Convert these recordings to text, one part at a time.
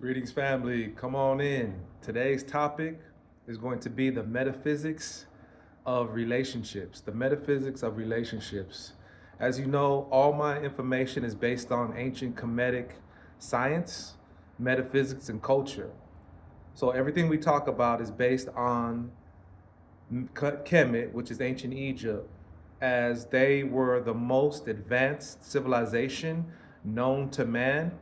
Greetings, family. Come on in. Today's topic is going to be the metaphysics of relationships. The metaphysics of relationships. As you know, all my information is based on ancient Kemetic science, metaphysics, and culture. So everything we talk about is based on Kemet, which is ancient Egypt, as they were the most advanced civilization known to man.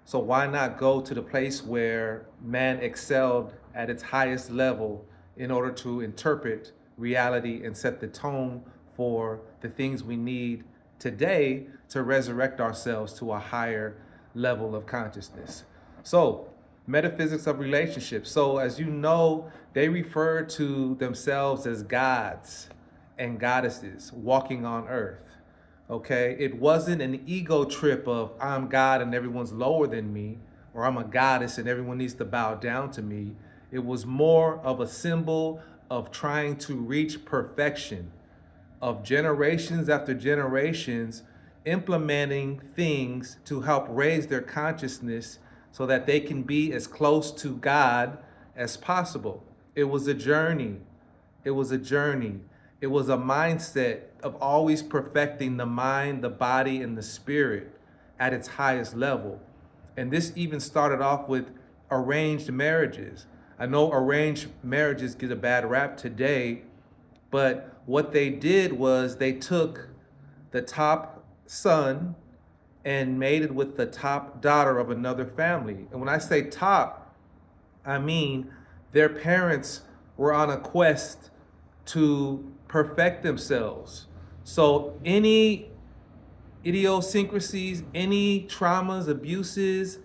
So why not go to the place where man excelled at its highest level in order to interpret reality and set the tone for the things we need today to resurrect ourselves to a higher level of consciousness? So, metaphysics of relationships. So, as you know, they refer to themselves as gods and goddesses walking on earth. Okay, it wasn't an ego trip of I'm God and everyone's lower than me, or I'm a goddess and everyone needs to bow down to me. It was more of a symbol of trying to reach perfection, of generations after generations implementing things to help raise their consciousness so that they can be as close to God as possible. It was a journey. It was a journey. It was a mindset of always perfecting the mind, the body, and the spirit at its highest level. And this even started off with arranged marriages. I know arranged marriages get a bad rap today, but what they did was they took the top son and mated with the top daughter of another family. And when I say top, I mean their parents were on a quest to perfect themselves. So any idiosyncrasies, any traumas, abuses,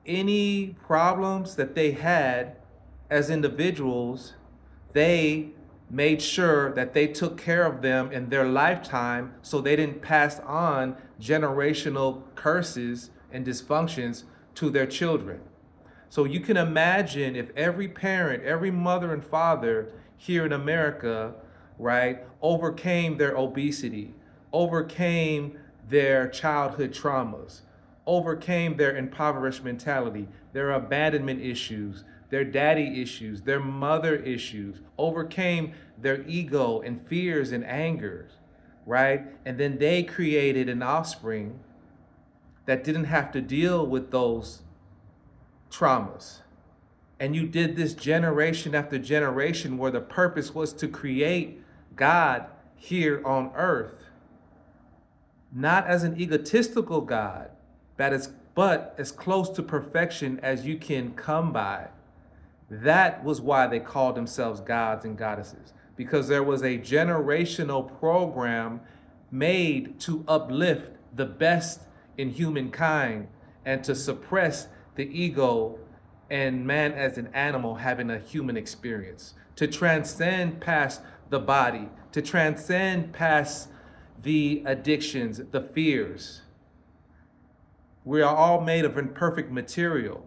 any problems that they had as individuals, they made sure that they took care of them in their lifetime so they didn't pass on generational curses and dysfunctions to their children. So you can imagine if every parent, every mother and father here in America, right, overcame their obesity, overcame their childhood traumas, overcame their impoverished mentality, their abandonment issues, their daddy issues, their mother issues, overcame their ego and fears and angers, right? And then they created an offspring that didn't have to deal with those traumas. And you did this generation after generation where the purpose was to create God here on earth, not as an egotistical God, but as close to perfection as you can come by. That was why they called themselves gods and goddesses, because there was a generational program made to uplift the best in humankind and to suppress the ego and man as an animal having a human experience, to transcend past the body, to transcend past the addictions, the fears. We are all made of imperfect material,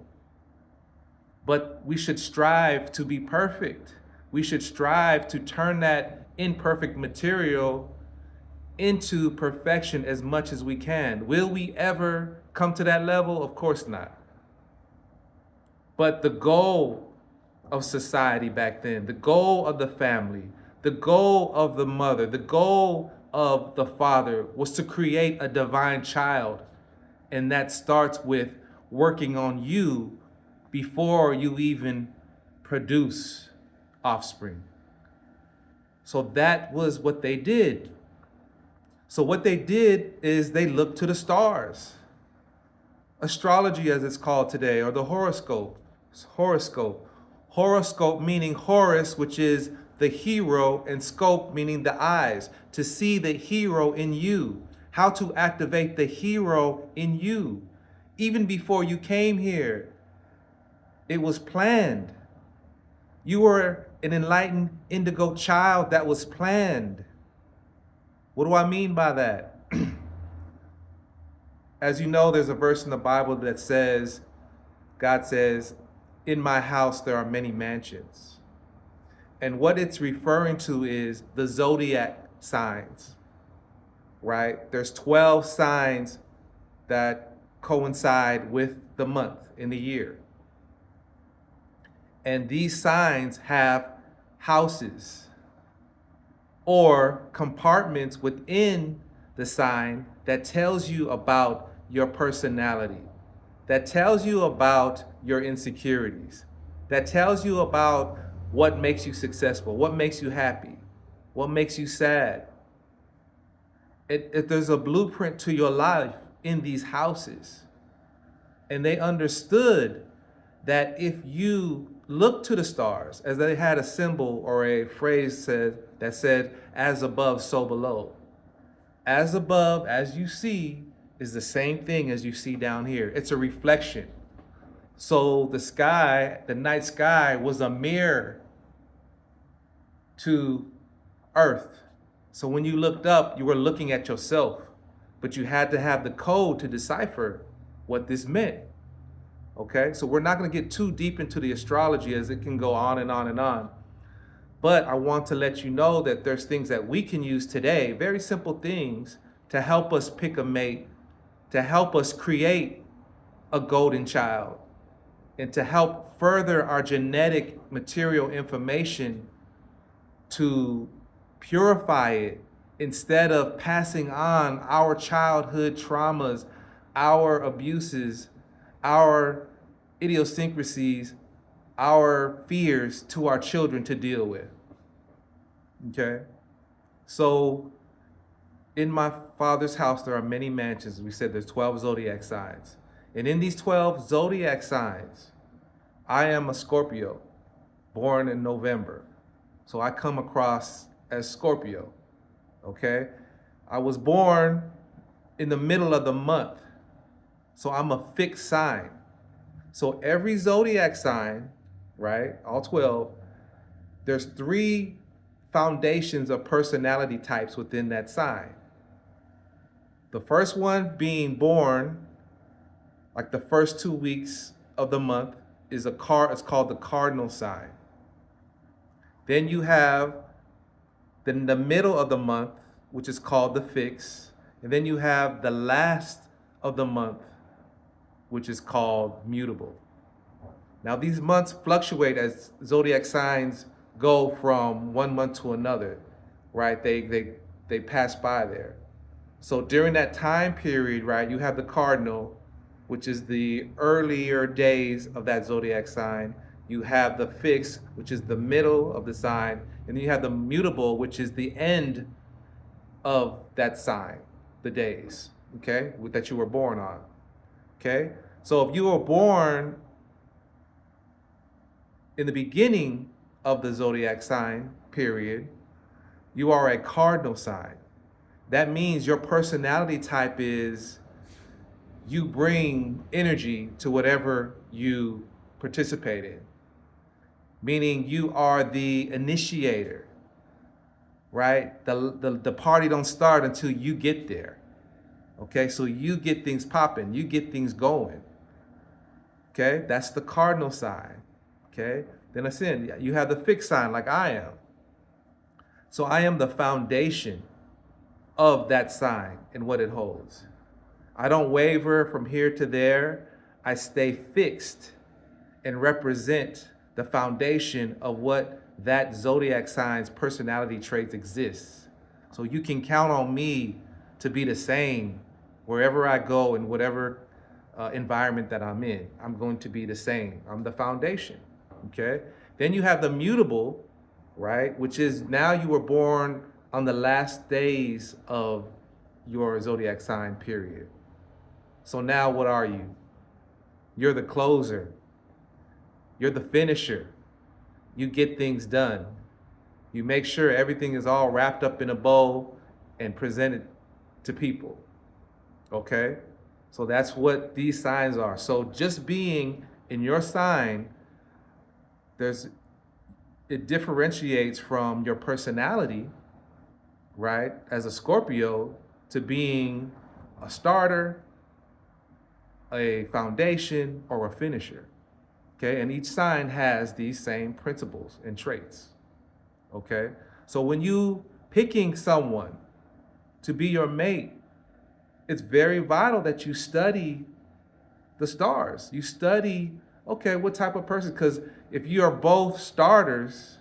but we should strive to be perfect. We should strive to turn that imperfect material into perfection as much as we can. Will we ever come to that level? Of course not. But the goal of society back then, the goal of the family, the goal of the mother, the goal of the father was to create a divine child. And that starts with working on you before you even produce offspring. So that was what they did. So what they did is they looked to the stars. Astrology, as it's called today, or the horoscope. Horoscope meaning Horus, which is the hero, and scope meaning the eyes, to see the hero in you, how to activate the hero in you. Even before you came here, it was planned. You were an enlightened indigo child that was planned. What do I mean by that? As you know, there's a verse in the Bible that says, God says, in my house there are many mansions. And what it's referring to is the Zodiac signs, right? There's 12 signs that coincide with the month in the year. And these signs have houses or compartments within the sign that tells you about your personality, that tells you about your insecurities, that tells you about what makes you successful, what makes you happy, what makes you sad. There's a blueprint to your life in these houses. And they understood that if you look to the stars, as they had a symbol or a phrase that said, as above, so below. As above, as you see, is the same thing as you see down here. It's a reflection. So the sky, the night sky, was a mirror to Earth. So when you looked up, you were looking at yourself, but you had to have the code to decipher what this meant. Okay, so we're not going to get too deep into the astrology, as it can go on and on and on. But I want to let you know that there's things that we can use today, very simple things, to help us pick a mate, to help us create a golden child, and to help further our genetic material information to purify it, instead of passing on our childhood traumas, our abuses, our idiosyncrasies, our fears to our children to deal with. Okay? So in my Father's house, there are many mansions. We said there's 12 zodiac signs. And in these 12 zodiac signs, I am a Scorpio, born in November. So I come across as Scorpio. Okay? I was born in the middle of the month. So I'm a fixed sign. So every zodiac sign, right, all 12, there's 3 foundations of personality types within that sign. The first one, being born, like the first 2 weeks of the month, it's called the cardinal sign. Then you have the middle of the month, which is called the fix. And then you have the last of the month, which is called mutable. Now these months fluctuate as zodiac signs go from one month to another, right? They pass by there. So during that time period, right, you have the cardinal, which is the earlier days of that zodiac sign. You have the fixed, which is the middle of the sign. And then you have the mutable, which is the end of that sign, the days, okay, that you were born on. Okay? So if you were born in the beginning of the zodiac sign period, you are a cardinal sign. That means your personality type is you bring energy to whatever you participate in. Meaning you are the initiator, right? The party don't start until you get there. Okay, so you get things popping, you get things going. Okay, that's the cardinal sign. Okay, then ascend, you have the fixed sign like I am. So I am the foundation of that sign and what it holds. I don't waver from here to there. I stay fixed and represent the foundation of what that zodiac sign's personality traits exists. So you can count on me to be the same wherever I go, in whatever environment that I'm in. I'm going to be the same. I'm the foundation. Okay? Then you have the mutable, right? Which is now you were born on the last days of your zodiac sign period. So now what are you? You're the closer. You're the finisher. You get things done. You make sure everything is all wrapped up in a bow and presented to people. Okay? So that's what these signs are. So just being in your sign, it differentiates from your personality, right, as a Scorpio, to being a starter, a foundation, or a finisher. Okay, and each sign has these same principles and traits. Okay, so when you picking someone to be your mate, it's very vital that you study the stars. You study Okay, what type of person? Because if you are both starters,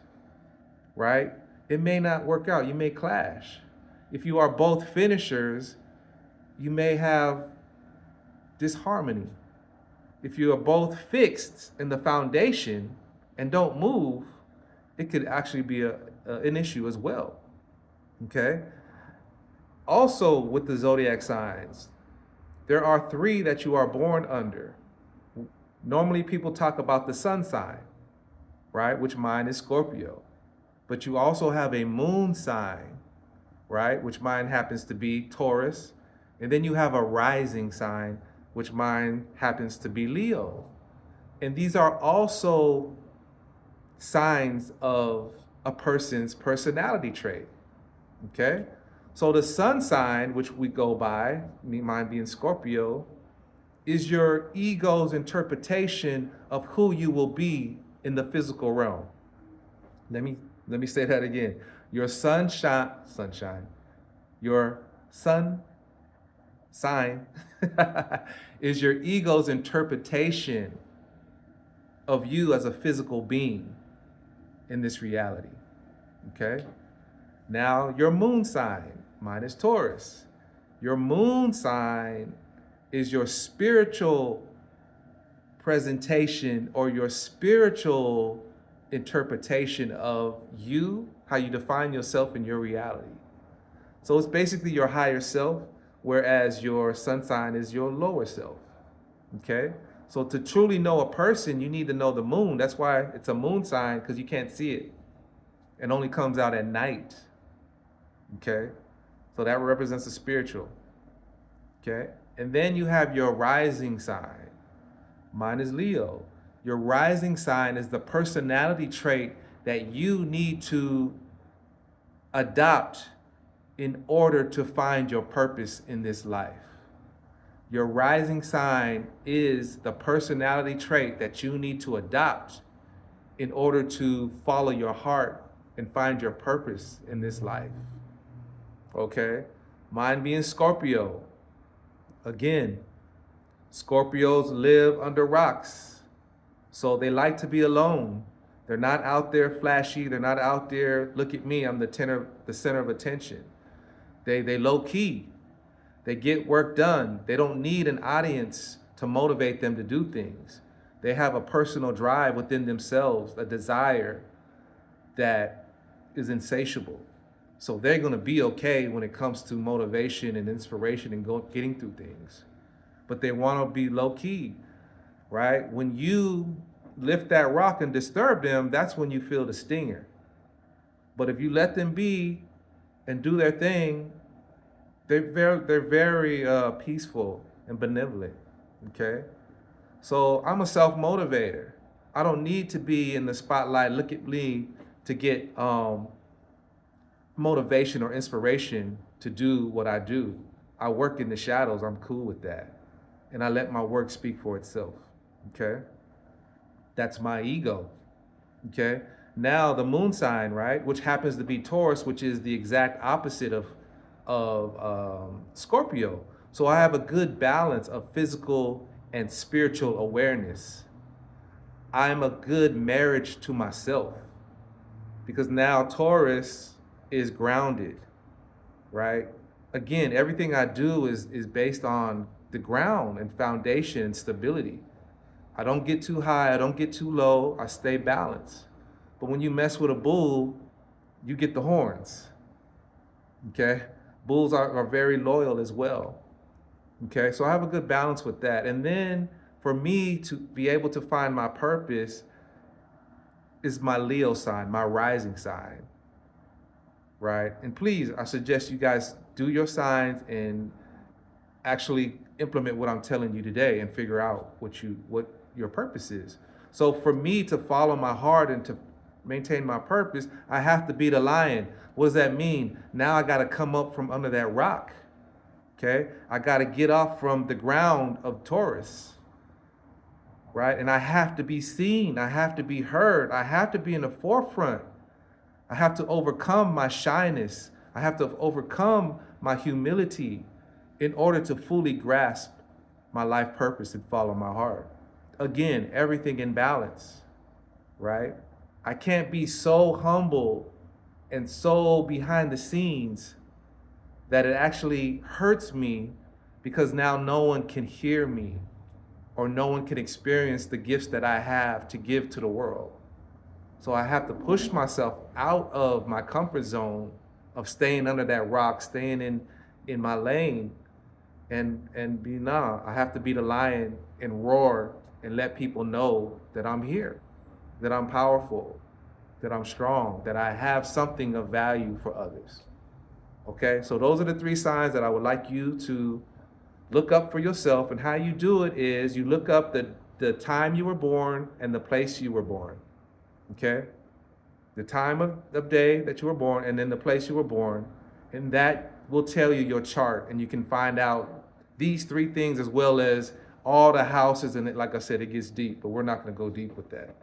right, it may not work out. You may clash. If you are both finishers, you may have disharmony. If you are both fixed in the foundation and don't move, it could actually be an issue as well. Okay? Also, with the zodiac signs, there are 3 that you are born under. Normally, people talk about the sun sign, right? Which mine is Scorpio. But you also have a moon sign, right? Which mine happens to be Taurus. And then you have a rising sign, which mine happens to be Leo. And these are also signs of a person's personality trait, okay? So the sun sign, which we go by, mine being Scorpio, is your ego's interpretation of who you will be in the physical realm. Let me say that again. Your sunshine, your sun sign is your ego's interpretation of you as a physical being in this reality. Okay? Now, your moon sign, mine is Taurus. Your moon sign is your spiritual presentation or your spiritual interpretation of you, how you define yourself in your reality. So it's basically your higher self, whereas your sun sign is your lower self. Okay? So to truly know a person, you need to know the moon. That's why it's a moon sign, because you can't see it. It only comes out at night. Okay? So that represents the spiritual. Okay? And then you have your rising sign. Mine is Leo. Your rising sign is the personality trait that you need to adopt in order to find your purpose in this life. Your rising sign is the personality trait that you need to adopt in order to follow your heart and find your purpose in this life. Okay? Mine being Scorpio. Again, Scorpios live under rocks. So they like to be alone. They're not out there flashy. They're not out there, look at me, I'm the center of attention. They low key. They get work done. They don't need an audience to motivate them to do things. They have a personal drive within themselves, a desire that is insatiable. So they're going to be okay when it comes to motivation and inspiration and getting through things. But they want to be low key, right? When you lift that rock and disturb them, that's when you feel the stinger. But if you let them be and do their thing, they're very peaceful and benevolent, okay? So I'm a self-motivator. I don't need to be in the spotlight, look at me, to get motivation or inspiration to do what I do. I work in the shadows, I'm cool with that. And I let my work speak for itself, okay? That's my ego, okay? Now the moon sign, right, which happens to be Taurus, which is the exact opposite of Scorpio. So I have a good balance of physical and spiritual awareness. I'm a good marriage to myself because now Taurus is grounded, right? Again, everything I do is based on the ground and foundation and stability. I don't get too high, I don't get too low, I stay balanced. But when you mess with a bull, you get the horns, okay? Bulls are very loyal as well, okay? So I have a good balance with that. And then for me to be able to find my purpose is my Leo sign, my rising sign, right? And please, I suggest you guys do your signs and actually implement what I'm telling you today and figure out what your purpose is. So for me to follow my heart and to maintain my purpose, I have to be the lion. What does that mean? Now I got to come up from under that rock, okay? I got to get off from the ground of Taurus, right? And I have to be seen. I have to be heard. I have to be in the forefront. I have to overcome my shyness. I have to overcome my humility in order to fully grasp my life purpose and follow my heart. again, everything in balance, right? I can't be so humble and so behind the scenes that it actually hurts me because now no one can hear me or no one can experience the gifts that I have to give to the world. So I have to push myself out of my comfort zone of staying under that rock, staying in my lane, and I have to be the lion and roar and let people know that I'm here, that I'm powerful, that I'm strong, that I have something of value for others. Okay, so those are the 3 signs that I would like you to look up for yourself. And how you do it is you look up the time you were born and the place you were born. Okay, the time of day that you were born and then the place you were born, and that will tell you your chart, and you can find out these 3 things as well as all the houses. And like I said, it gets deep, but we're not going to go deep with that.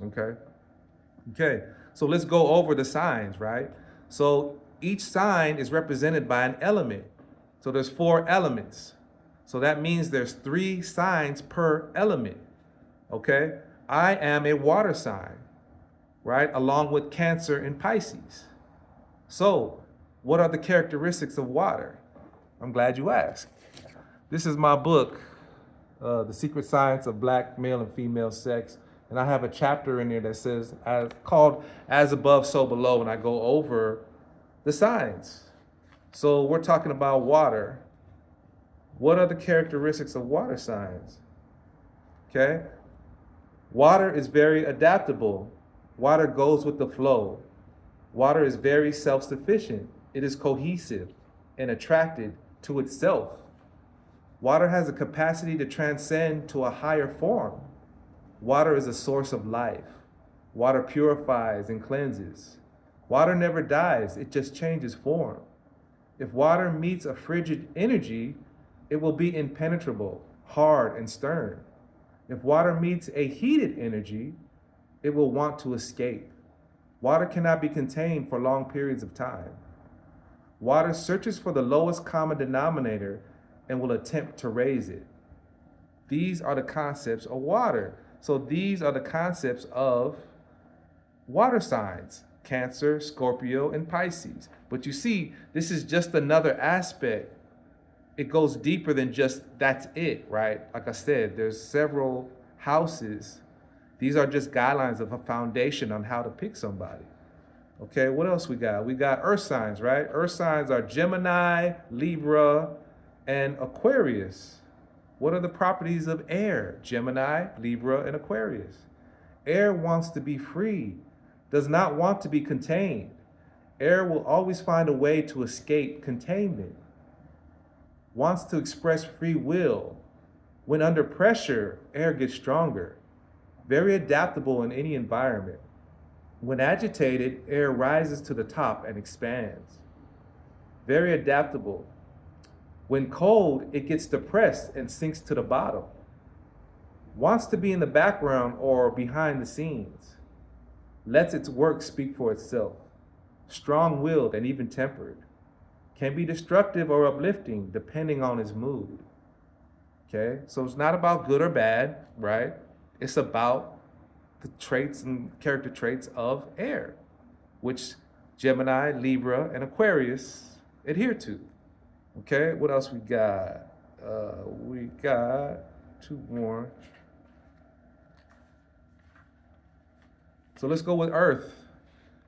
Okay, so let's go over the signs, right? So each sign is represented by an element. So there's 4 elements. So that means there's 3 signs per element. Okay, I am a water sign, right? Along with Cancer and Pisces. So what are the characteristics of water? I'm glad you asked. This is my book, The Secret Science of Black Male and Female Sex. And I have a chapter in there that says, called As Above, So Below, and I go over the signs. So we're talking about water. What are the characteristics of water signs? Okay. Water is very adaptable. Water goes with the flow. Water is very self-sufficient. It is cohesive and attracted to itself. Water has a capacity to transcend to a higher form. Water is a source of life. Water purifies and cleanses. Water never dies, it just changes form. If water meets a frigid energy, it will be impenetrable, hard, and stern. If water meets a heated energy, it will want to escape. Water cannot be contained for long periods of time. Water searches for the lowest common denominator and will attempt to raise it. These are the concepts of water. So these are the concepts of water signs: Cancer, Scorpio, and Pisces. But you see, this is just another aspect. It goes deeper than just that's it, right? Like I said, there's several houses. These are just guidelines of a foundation on how to pick somebody. Okay, what else we got? We got earth signs, right? Earth signs are Gemini, Libra, and Aquarius. What are the properties of air? Gemini, Libra, and Aquarius. Air wants to be free, does not want to be contained. Air will always find a way to escape containment. Wants to express free will. When under pressure, air gets stronger. Very adaptable in any environment. When agitated, air rises to the top and expands. Very adaptable. When cold, it gets depressed and sinks to the bottom. Wants to be in the background or behind the scenes. Lets its work speak for itself. Strong-willed and even tempered. Can be destructive or uplifting depending on its mood. Okay, so it's not about good or bad, right? It's about the traits and character traits of air, which Gemini, Libra, and Aquarius adhere to. Okay, what else we got? We got 2 more. So let's go with Earth.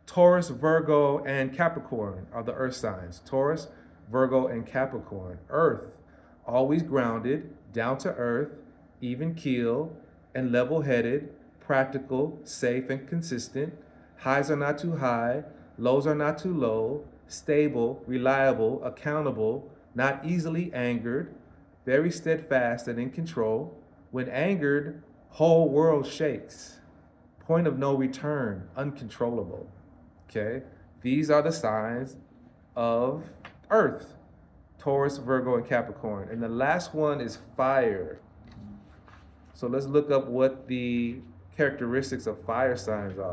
Taurus, Virgo, and Capricorn are the earth signs. Taurus, Virgo, and Capricorn. Earth, always grounded, down to earth, even keel, and level-headed, practical, safe, and consistent. Highs are not too high, lows are not too low, stable, reliable, accountable, not easily angered, very steadfast and in control. When angered, whole world shakes. Point of no return, uncontrollable. Okay, these are the signs of Earth: Taurus, Virgo, and Capricorn. And the last one is fire. So let's look up what the characteristics of fire signs are.